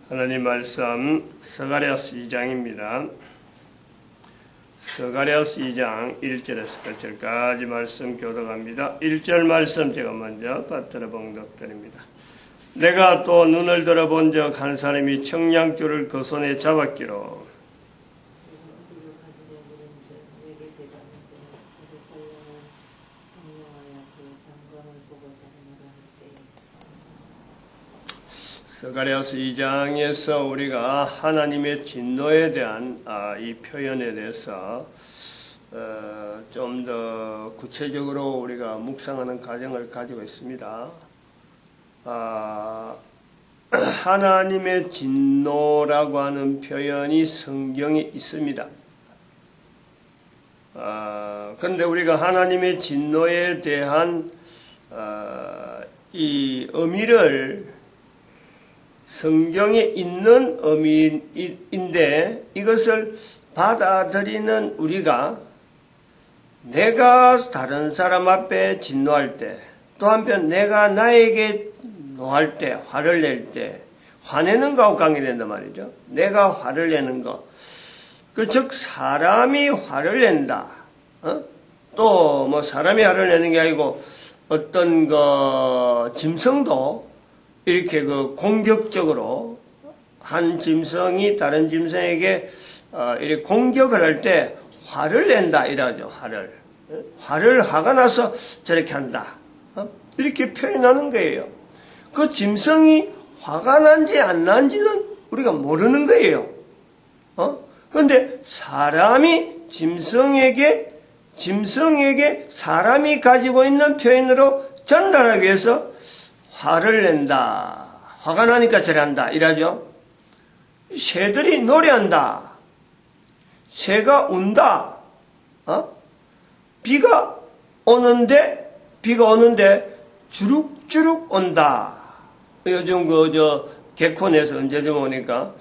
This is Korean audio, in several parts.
하나님 말씀 스가랴서 2장입니다. 스가랴서 2장 1절에서 8절까지 말씀 교독합니다. 1절 말씀 제가 먼저 받들어 봉독드립니다. 내가 또 눈을 들어본 적 한 사람이 청량줄을 그 손에 잡았기로 스가랴서 2장에서 우리가 하나님의 진노에 대한 이 표현에 대해서 좀 더 구체적으로 우리가 묵상하는 과정을 가지고 있습니다. 하나님의 진노라고 하는 표현이 성경에 있습니다. 그런데 우리가 하나님의 진노에 대한 이 의미를 성경에 있는 의미인데 이것을 받아들이는 우리가 내가 다른 사람 앞에 진노할 때 또 한편 내가 나에게 노할 때 화를 낼 때 화내는 거하고 관계된단 말이죠. 내가 화를 내는 거. 즉 사람이 화를 낸다. 또 뭐 사람이 화를 내는 게 아니고 어떤 짐승도 이렇게 공격적으로 한 짐승이 다른 짐승에게 이렇게 공격을 할 때 화를 낸다 이러죠. 화를 화가 나서 저렇게 한다. 이렇게 표현하는 거예요. 그 짐승이 화가 난지 안 난지는 우리가 모르는 거예요. 그런데 사람이 짐승에게 사람이 가지고 있는 표현으로 전달하기 위해서 화를 낸다. 화가 나니까 저래한다. 이러죠. 새들이 노래한다. 새가 운다. 비가 오는데 주룩주룩 온다. 요즘 개콘에서 언제쯤 오니까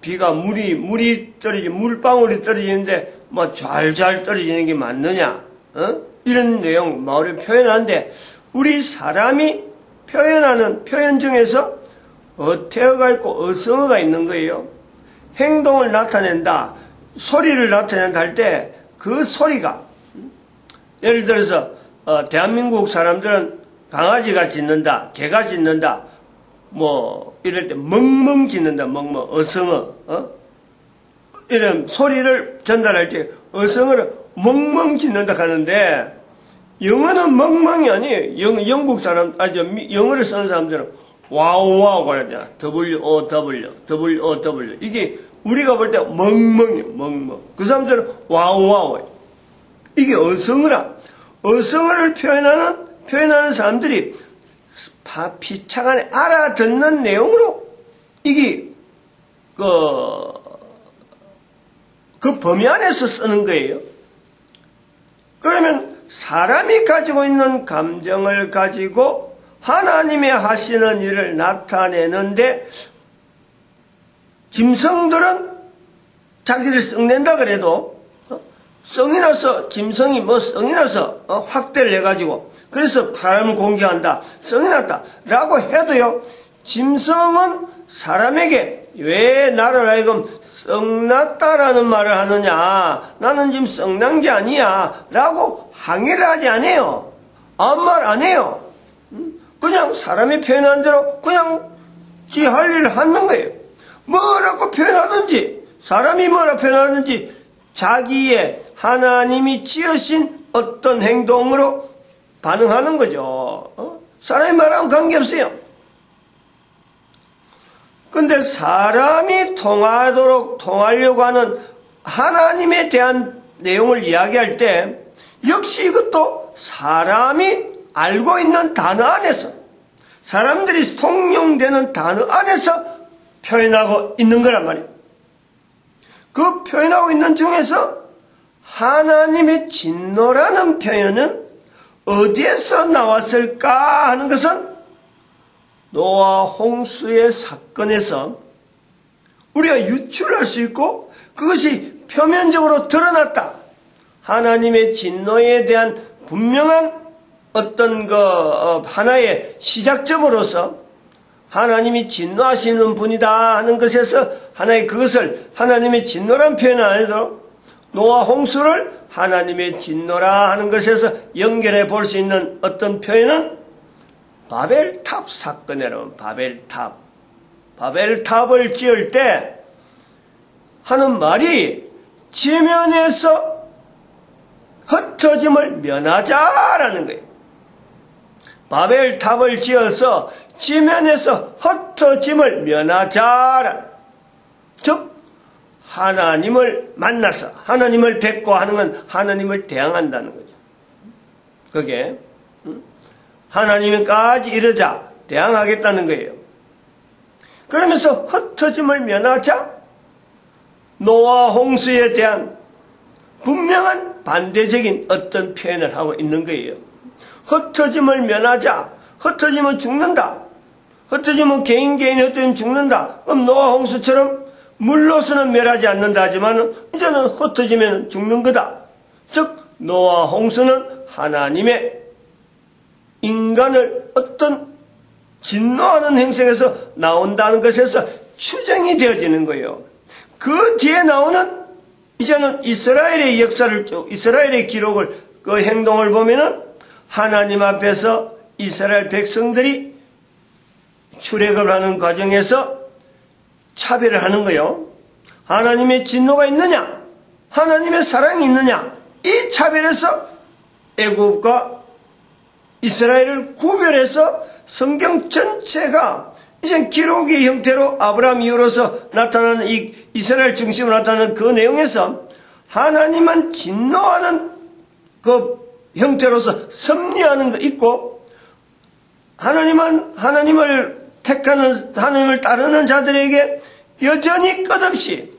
비가 물이 떨어지 물방울이 떨어지는데 뭐 잘 떨어지는 게 맞느냐? 이런 내용 마을에 표현하는데 우리 사람이 표현하는 표현 중에서 어태어가 있고 어성어가 있는 거예요. 행동을 나타낸다, 소리를 나타낸다 할 때 그 소리가 예를 들어서 대한민국 사람들은 강아지가 짖는다, 개가 짖는다, 뭐 이럴 때 멍멍 짖는다, 멍멍 어성어, 이런 소리를 전달할 때 어성어를 멍멍 짖는다 하는데 영어는 멍멍이 아니에요. 영국 사람, 영어를 쓰는 사람들은 와우 그러잖아. W-O-W. 이게 우리가 볼 때 멍멍. 그 사람들은 와우. 이게 어성어라. 어성어를 표현하는 사람들이 피착 안에 알아듣는 내용으로 이게 그 범위 안에서 쓰는 거예요. 그러면 사람이 가지고 있는 감정을 가지고 하나님의 하시는 일을 나타내는데 짐승들은 자기를 썩낸다 그래도 성이 나서 짐승이 성이 나서 확대를 내가지고 그래서 사람을 공격한다, 성이 났다 라고 해도요, 짐승은 사람에게 왜 나를 하여금 썩났다라는 말을 하느냐, 나는 지금 썩난 게 아니야 라고 항의를 하지 않아요. 아무 말 안 해요. 그냥 사람이 표현한 대로 그냥 지 할 일을 하는 거예요. 뭐라고 표현하든지, 사람이 뭐라고 표현하든지 자기의 하나님이 지으신 어떤 행동으로 반응하는 거죠. 사람이 말하면 관계없어요. 근데 사람이 통하려고 하는 하나님에 대한 내용을 이야기할 때 역시 이것도 사람이 알고 있는 단어 안에서, 사람들이 통용되는 단어 안에서 표현하고 있는 거란 말이에요. 그 표현하고 있는 중에서 하나님의 진노라는 표현은 어디에서 나왔을까 하는 것은 노아 홍수의 사건에서 우리가 유출할 수 있고 그것이 표면적으로 드러났다. 하나님의 진노에 대한 분명한 어떤 하나의 시작점으로서 하나님이 진노하시는 분이다 하는 것에서 하나의 그것을 하나님의 진노란 표현은 안 해도 노아 홍수를 하나님의 진노라 하는 것에서 연결해 볼 수 있는 어떤 표현은 바벨탑 사건이라는 바벨탑. 바벨탑을 지을 때 하는 말이 지면에서 흩어짐을 면하자라는 거예요. 바벨탑을 지어서 지면에서 흩어짐을 면하자라. 즉 하나님을 만나서 하나님을 뵙고 하는 건 하나님을 대항한다는 거죠. 그게 하나님까지 이르자 대항하겠다는 거예요. 그러면서 흩어짐을 면하자 노아 홍수에 대한 분명한 반대적인 어떤 표현을 하고 있는 거예요. 흩어짐을 면하자. 흩어지면 죽는다. 흩어지면 개인이 흩어지면 죽는다. 그럼 노아 홍수처럼 물로서는 멸하지 않는다 하지만 이제는 흩어지면 죽는 거다. 즉 노아 홍수는 하나님의 인간을 어떤 진노하는 행색에서 나온다는 것에서 추정이 되어지는 거예요. 그 뒤에 나오는 이제는 이스라엘의 역사를 쭉 이스라엘의 기록을 그 행동을 보면은 하나님 앞에서 이스라엘 백성들이 출애굽을 하는 과정에서 차별을 하는 거예요. 하나님의 진노가 있느냐? 하나님의 사랑이 있느냐? 이 차별에서 애굽과 이스라엘을 구별해서 성경 전체가 이제 기록의 형태로 아브라함 이후로서 나타나는 이 이스라엘 중심으로 나타나는 그 내용에서 하나님만 진노하는 그 형태로서 섭리하는 거 있고 하나님을 택하는 하나님을 따르는 자들에게 여전히 끝없이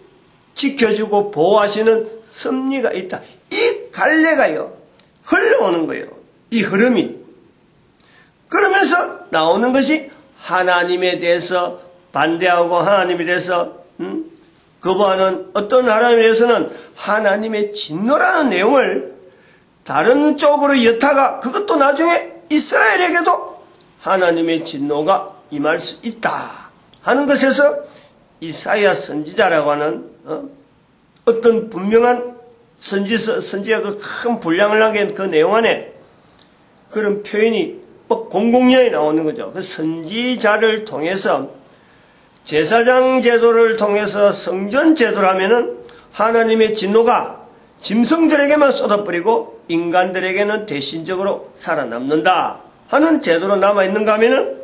지켜주고 보호하시는 섭리가 있다. 이 갈래가요 흘러오는 거예요. 이 흐름이 그러면서 나오는 것이 하나님에 대해서 반대하고 하나님에 대해서 거부하는 어떤 하나님에 대해서는 하나님의 진노라는 내용을 다른 쪽으로 여타가 그것도 나중에 이스라엘에게도 하나님의 진노가 임할 수 있다 하는 것에서 이사야 선지자라고 하는 어떤 분명한 선지가 그 큰 분량을 남긴 그 내용 안에 그런 표현이 공공연히 나오는 거죠. 그 선지자를 통해서 제사장 제도를 통해서 성전 제도를 하면은 하나님의 진노가 짐승들에게만 쏟아버리고 인간들에게는 대신적으로 살아남는다 하는 제도로 남아있는가 하면은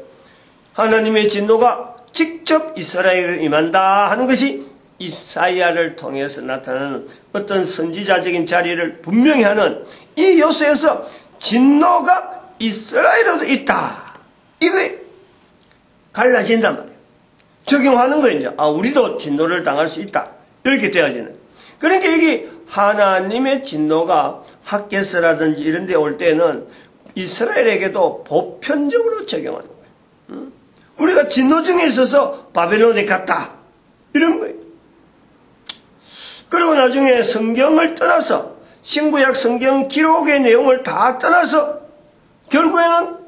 하나님의 진노가 직접 이스라엘에 임한다 하는 것이 이사야를 통해서 나타나는 어떤 선지자적인 자리를 분명히 하는 이 요소에서 진노가 이스라엘에도 있다. 이게 갈라진단 말이에요. 적용하는 거예요. 이제. 우리도 진노를 당할 수 있다. 이렇게 되어지는. 그러니까 이게 하나님의 진노가 핫게스라든지 이런 데 올 때는 이스라엘에게도 보편적으로 적용하는 거예요. 우리가 진노 중에 있어서 바벨론에 갔다. 이런 거예요. 그리고 나중에 성경을 떠나서 신구약 성경 기록의 내용을 다 떠나서 결국에는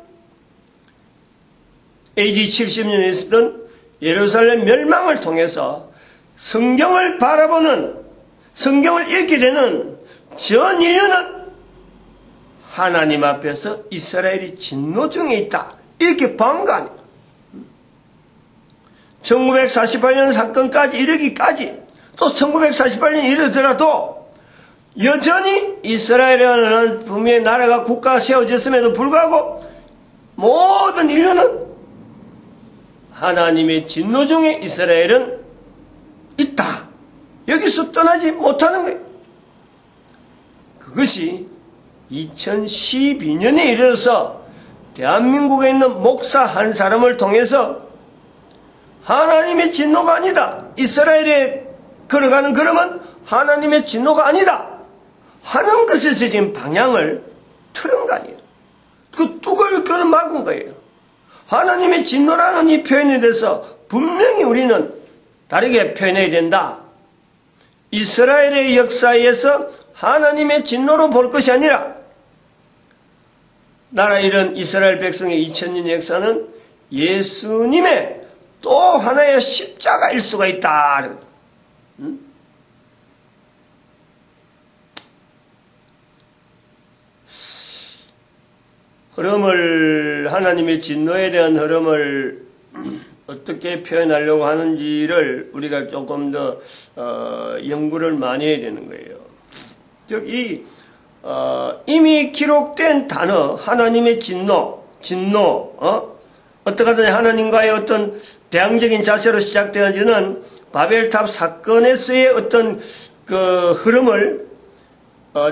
AD 70년에 있었던 예루살렘 멸망을 통해서 성경을 바라보는 성경을 읽게 되는 전 인류는 하나님 앞에서 이스라엘이 진노 중에 있다. 이렇게 본 거 아니에요. 1948년 사건까지 이르기까지 또 1948년 이르더라도 여전히 이스라엘이라는 분명히 나라가 국가가 세워졌음에도 불구하고 모든 인류는 하나님의 진노 중에 이스라엘은 있다. 여기서 떠나지 못하는 거예요. 그것이 2012년에 이르러서 대한민국에 있는 목사 한 사람을 통해서 하나님의 진노가 아니다. 이스라엘에 걸어가는 걸음은 하나님의 진노가 아니다. 하는 것에서 지금 방향을 틀은 거 아니에요. 그 뚝을 그걸 막은 거예요. 하나님의 진노라는 이 표현에 대해서 분명히 우리는 다르게 표현해야 된다. 이스라엘의 역사에서 하나님의 진노로 볼 것이 아니라 나라 이런 이스라엘 백성의 2000년 역사는 예수님의 또 하나의 십자가일 수가 있다. 흐름을, 하나님의 진노에 대한 흐름을 어떻게 표현하려고 하는지를 우리가 조금 더 연구를 많이 해야 되는 거예요. 즉, 이미 기록된 단어, 하나님의 진노, 어떻게 하든 하나님과의 어떤 대항적인 자세로 시작되어지는 바벨탑 사건에서의 어떤 그 흐름을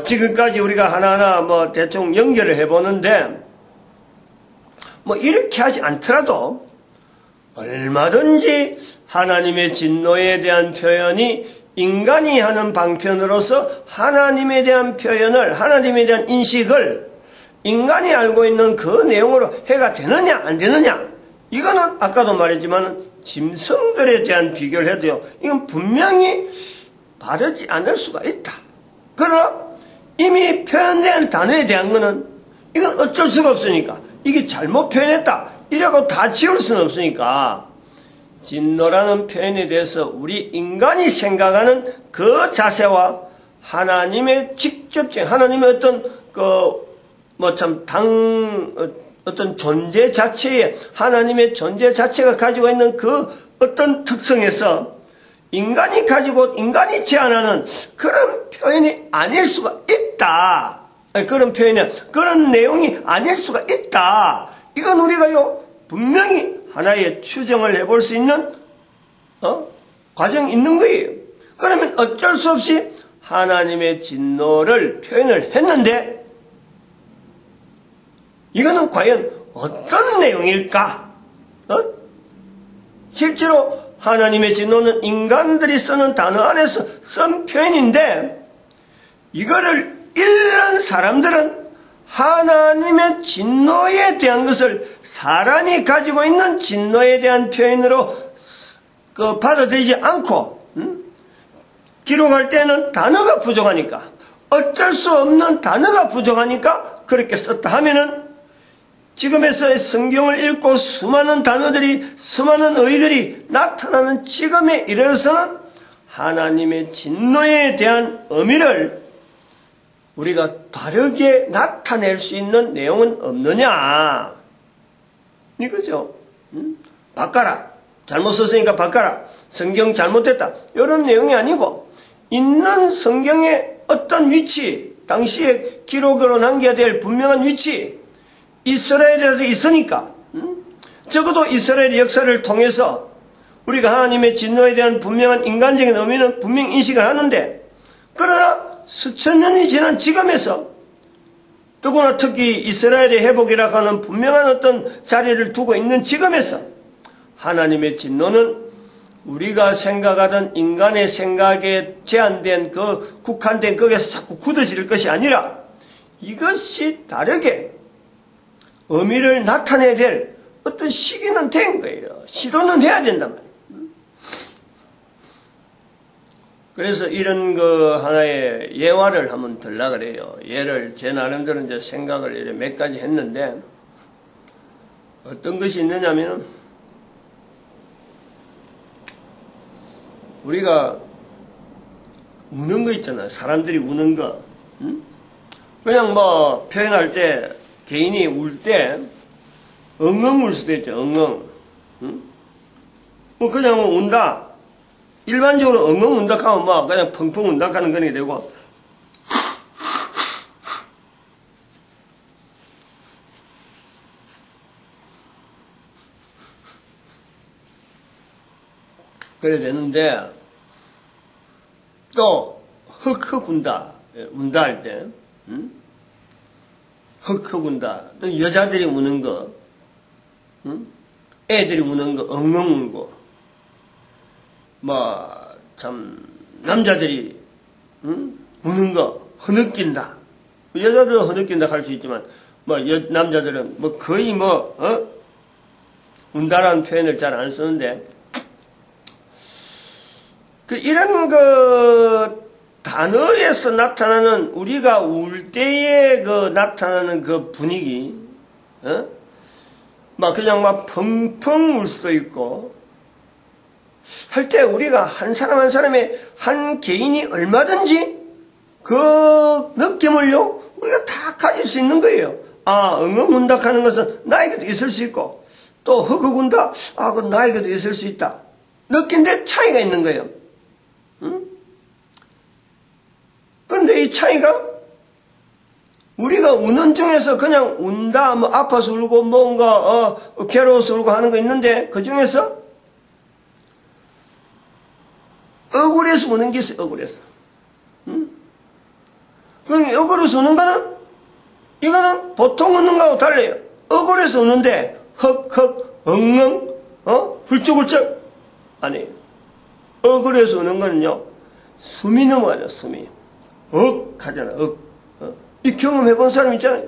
지금까지 우리가 하나하나 뭐 대충 연결을 해보는데, 뭐 이렇게 하지 않더라도 얼마든지 하나님의 진노에 대한 표현이 인간이 하는 방편으로서 하나님에 대한 표현을, 하나님에 대한 인식을 인간이 알고 있는 그 내용으로 해가 되느냐 안 되느냐, 이거는 아까도 말했지만 짐승들에 대한 비교를 해도요, 이건 분명히 바르지 않을 수가 있다. 그러나 이미 표현된 단어에 대한 거는 이건 어쩔 수가 없으니까, 이게 잘못 표현했다 이라고 다 지울 수는 없으니까, 진노라는 표현에 대해서 우리 인간이 생각하는 그 자세와 하나님의 직접적인, 하나님의 어떤 어떤 존재 자체에, 하나님의 존재 자체가 가지고 있는 그 어떤 특성에서 인간이 제안하는 그런 표현이 아닐 수가 있다. 그런 내용이 아닐 수가 있다. 이건 우리가요, 분명히 하나의 추정을 해볼 수 있는, 과정이 있는 거예요. 그러면 어쩔 수 없이 하나님의 진노를 표현을 했는데, 이거는 과연 어떤 내용일까? 실제로 하나님의 진노는 인간들이 쓰는 단어 안에서 쓴 표현인데, 이거를 읽는 사람들은 하나님의 진노에 대한 것을 사람이 가지고 있는 진노에 대한 표현으로 받아들이지 않고, 기록할 때는 단어가 부족하니까, 어쩔 수 없는 단어가 부족하니까 그렇게 썼다 하면은, 지금에서 성경을 읽고 수많은 단어들이, 수많은 의들이 나타나는 지금에 이르러서는 하나님의 진노에 대한 의미를 우리가 다르게 나타낼 수 있는 내용은 없느냐, 이거죠. 바꿔라, 잘못 썼으니까 바꿔라, 성경 잘못됐다, 이런 내용이 아니고, 있는 성경의 어떤 위치, 당시에 기록으로 남겨야 될 분명한 위치, 이스라엘에도 있으니까, 적어도 이스라엘의 역사를 통해서 우리가 하나님의 진노에 대한 분명한 인간적인 의미는 분명히 인식을 하는데, 그러나 수천 년이 지난 지금에서, 더구나 특히 이스라엘의 회복이라고 하는 분명한 어떤 자리를 두고 있는 지금에서, 하나님의 진노는 우리가 생각하던 인간의 생각에 제한된 국한된 거기에서 자꾸 굳어질 것이 아니라, 이것이 다르게 의미를 나타내야 될 어떤 시기는 된 거예요. 시도는 해야 된단 말이에요. 그래서 이런 하나의 예화를 한번 들라 그래요. 예를 제 나름대로 이제 생각을 이렇게 몇 가지 했는데, 어떤 것이 있느냐면, 우리가 우는 거 있잖아요. 사람들이 우는 거. 그냥 뭐 표현할 때, 개인이 울 때 엉엉 울 수도 있죠. 엉엉. 뭐 그냥 운다. 일반적으로 엉엉 운다 하면 뭐 그냥 펑펑 운다 하는 거게 되고, 그래 되는데, 또 흑흑 운다. 운다 할 때, 흑흑 운다. 또 여자들이 우는 거, 애들이 우는 거 엉엉 울고, 뭐 참 남자들이 우는 거 흐느낀다. 여자들은 흐느낀다 할 수 있지만, 뭐 남자들은 뭐 거의 운다라는 표현을 잘 안 쓰는데, 이런 단어에서 나타나는, 우리가 울 때에 나타나는 그 분위기, 막 그냥 막 펑펑 울 수도 있고, 할 때 우리가 한 사람 한 사람의 한 개인이 얼마든지 그 느낌을요, 우리가 다 가질 수 있는 거예요. 아, 엉엉운다 하는 것은 나에게도 있을 수 있고, 또 허걱운다, 아, 그건 나에게도 있을 수 있다. 느낀데 차이가 있는 거예요. 응? 그런데 이 차이가 우리가 우는 중에서 그냥 운다, 뭐 아파서 울고 뭔가 괴로워서 울고 하는 거 있는데 그 중에서 억울해서 우는 게 있어요. 억울해서. 억울해서 우는 거는 이거는 보통 우는 거하고 달라요. 억울해서 우는데 헉헉 엉엉 훌쩍훌쩍 아니에요. 억울해서 우는 거는요, 숨이 넘어가죠. 숨이 하잖아. 이 경험해본 사람 있잖아요.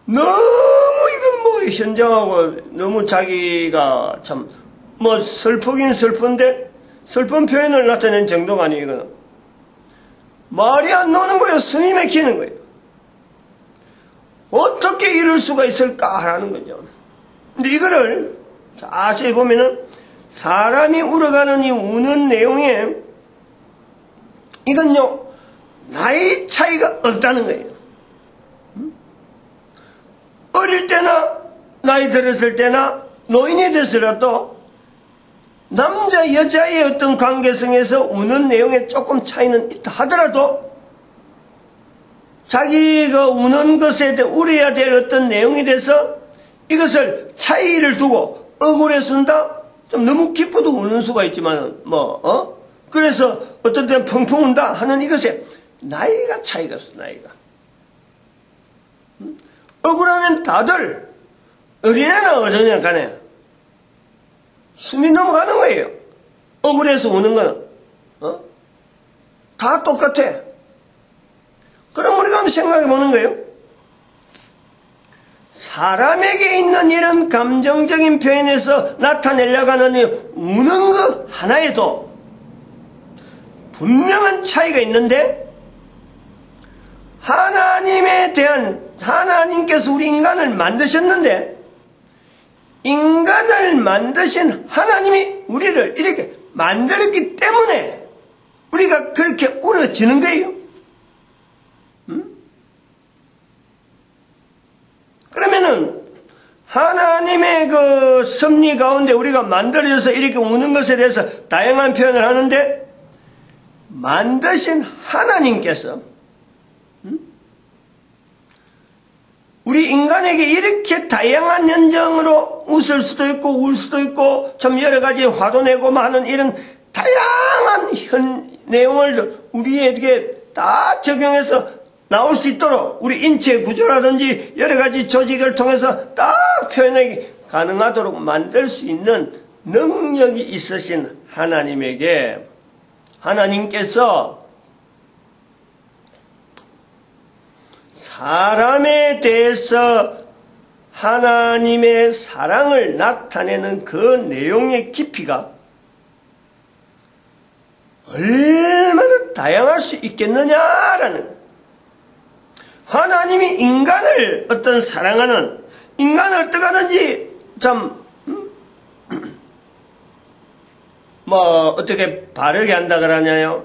너무 이건 뭐 현장하고 너무 자기가 참 뭐 슬프긴 슬픈데 슬픈 표현을 나타낸 정도가 아니에요. 이거는 말이 안 나오는 거예요. 숨이 막히는 거예요. 어떻게 이럴 수가 있을까 하는 거죠. 근데 이거를 자세히 보면은 사람이 울어가는 이 우는 내용에 이건요, 나이 차이가 없다는 거예요. 어릴 때나 나이 들었을 때나 노인이 됐으라도 남자 여자의 어떤 관계성에서 우는 내용에 조금 차이는 있다 하더라도 자기가 우는 것에 대해 울어야 될 어떤 내용에 대해서 이것을 차이를 두고 억울해서 운다? 좀 너무 기뻐도 우는 수가 있지만은 그래서 어떤 때는 펑펑 운다 하는 이것에 나이가 차이가 없어. 나이가 억울하면 다들 어린애나 어른애나 간에 숨이 넘어가는 거예요. 억울해서 우는 거는 다 똑같아. 그럼 우리가 한번 생각해 보는 거예요. 사람에게 있는 이런 감정적인 표현에서 나타내려고 하는 우는 거 하나에도 분명한 차이가 있는데, 하나님께서 우리 인간을 만드셨는데, 인간을 만드신 하나님이 우리를 이렇게 만들었기 때문에 우리가 그렇게 울어지는 거예요. 그러면은 하나님의 그 섭리 가운데 우리가 만들어져서 이렇게 우는 것에 대해서 다양한 표현을 하는데, 만드신 하나님께서 우리 인간에게 이렇게 다양한 현장으로 웃을 수도 있고 울 수도 있고 참 여러 가지 화도 내고 하는 이런 다양한 내용을 우리에게 다 적용해서 나올 수 있도록 우리 인체 구조라든지 여러 가지 조직을 통해서 딱 표현하기 가능하도록 만들 수 있는 능력이 있으신 하나님에게, 하나님께서 사람에 대해서 하나님의 사랑을 나타내는 그 내용의 깊이가 얼마나 다양할 수 있겠느냐라는 거예요. 하나님이 인간을 어떤 사랑하는, 인간을 어떻게 하는지 참 어떻게 바르게 한다 그러냐요.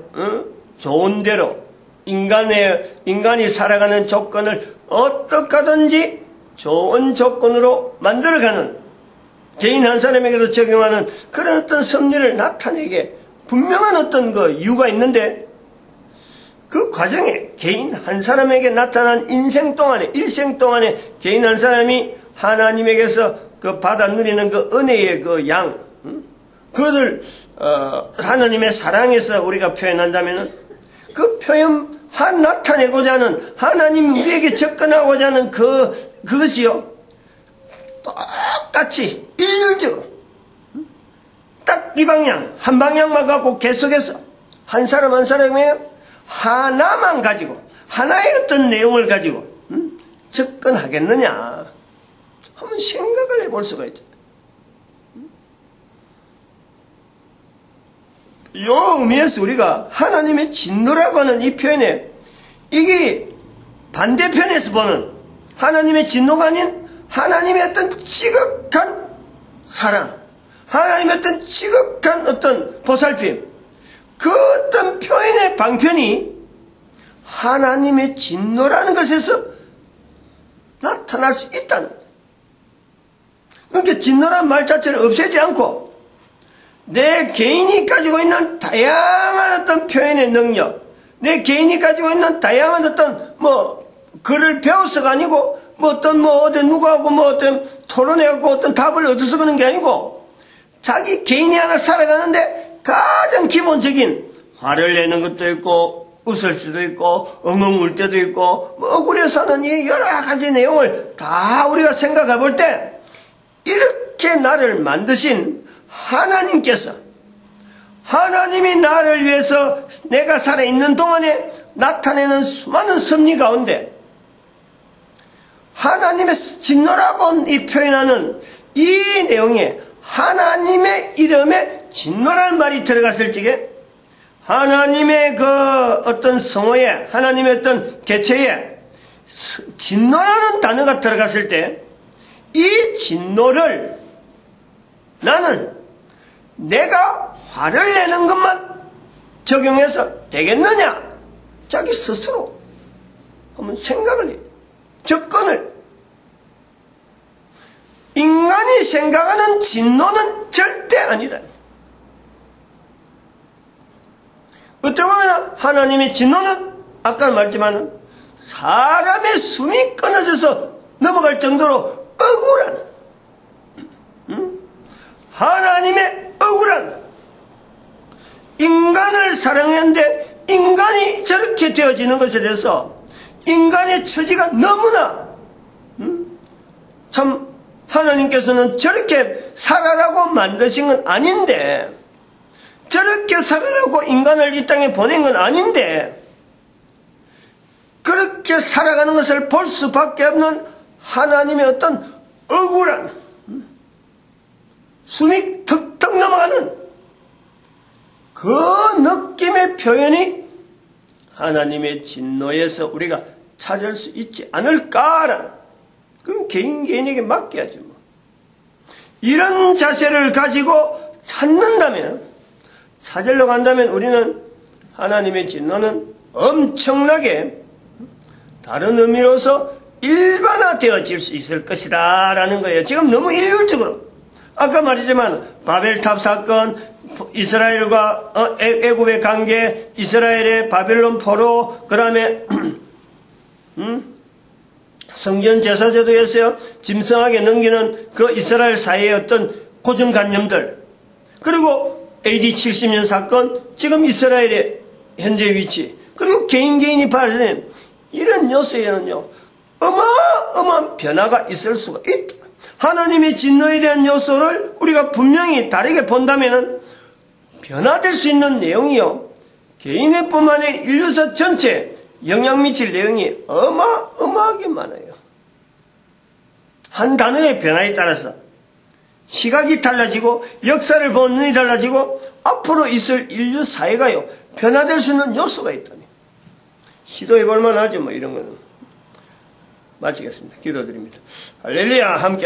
좋은 대로 인간이 살아가는 조건을 어떻게 하든지 좋은 조건으로 만들어가는, 개인 한 사람에게도 적용하는 그런 어떤 섭리를 나타내게 분명한 어떤 그 이유가 있는데, 그 과정에 개인 한 사람에게 나타난 인생 동안에, 일생 동안에 개인 한 사람이 하나님에게서 그 받아 누리는 그 은혜의 그 양, 그것을 하나님의 사랑에서 우리가 표현한다면은 그 표현 나타내고자 하는, 하나님이 우리에게 접근하고자 하는 그것이요, 똑같이 일률적으로 딱 이 방향, 한 방향만 갖고 계속해서 한 사람 한 사람의 하나만 가지고, 하나의 어떤 내용을 가지고 접근하겠느냐 한번 생각을 해볼 수가 있죠. 이 의미에서 우리가 하나님의 진노라고 하는 이 표현에, 이게 반대편에서 보는 하나님의 진노가 아닌 하나님의 어떤 지극한 사랑, 하나님의 어떤 지극한 어떤 보살핌, 그 어떤 표현의 방편이 하나님의 진노라는 것에서 나타날 수 있다는 거예요. 그러니까 진노라는 말 자체를 없애지 않고 내 개인이 가지고 있는 다양한 어떤 표현의 능력, 내 개인이 가지고 있는 다양한 어떤 글을 배워서가 아니고 어디 누구하고 어떤 토론해갖고 어떤 답을 얻어서 그런 게 아니고 자기 개인이 하나 살아가는데 가장 기본적인 화를 내는 것도 있고 웃을 수도 있고 엉엉 울 때도 있고 억울해서는 이 여러 가지 내용을 다 우리가 생각해 볼 때 이렇게 나를 만드신 하나님께서 하나님이 나를 위해서 내가 살아있는 동안에 나타내는 수많은 섭리 가운데 하나님의 진노라고 이 표현하는 이 내용에 하나님의 이름에 진노라는 말이 들어갔을 적에 하나님의 그 어떤 성어에 하나님의 어떤 개체에 진노라는 단어가 들어갔을 때 이 진노를 나는 내가 화를 내는 것만 적용해서 되겠느냐? 자기 스스로 한번 생각을 해요. 접근을. 인간이 생각하는 진노는 절대 아니다. 어떻게 보면 하나님의 진노는 아까 말했지만 사람의 숨이 끊어져서 넘어갈 정도로 억울한 하나님의 억울한 인간을 사랑했는데 인간이 저렇게 되어지는 것에 대해서 인간의 처지가 너무나 참 하나님께서는 저렇게 살아라고 만드신 건 아닌데 저렇게 살아라고 인간을 이 땅에 보낸 건 아닌데 그렇게 살아가는 것을 볼 수밖에 없는 하나님의 어떤 억울한 숨이 턱턱 넘어가는 그 느낌의 표현이 하나님의 진노에서 우리가 찾을 수 있지 않을까라는 그건 개인에게 맡겨야지 뭐. 이런 자세를 가지고 찾으려고 한다면 우리는 하나님의 진노는 엄청나게 다른 의미로서 일반화되어질 수 있을 것이다 라는 거예요. 지금 너무 일률적으로 아까 말했지만 바벨탑 사건, 이스라엘과 애굽의 관계, 이스라엘의 바벨론 포로, 그 다음에 성전 제사제도에서 짐승에게 넘기는 그 이스라엘 사회의 어떤 고정관념들, 그리고 AD 70년 사건, 지금 이스라엘의 현재 위치, 그리고 개인이 발생된 이런 요소에는요 어마어마한 변화가 있을 수가 있다. 하나님의 진노에 대한 요소를 우리가 분명히 다르게 본다면 변화될 수 있는 내용이요 개인의 뿐만 아니라 인류사 전체에 영향 미칠 내용이 어마어마하게 많아요. 한 단어의 변화에 따라서 시각이 달라지고 역사를 보는 눈이 달라지고 앞으로 있을 인류 사회가요 변화될 수 있는 요소가 있다니 시도해 볼 만하죠. 이런 거는 마치겠습니다. 기도드립니다. 할렐루야. 함께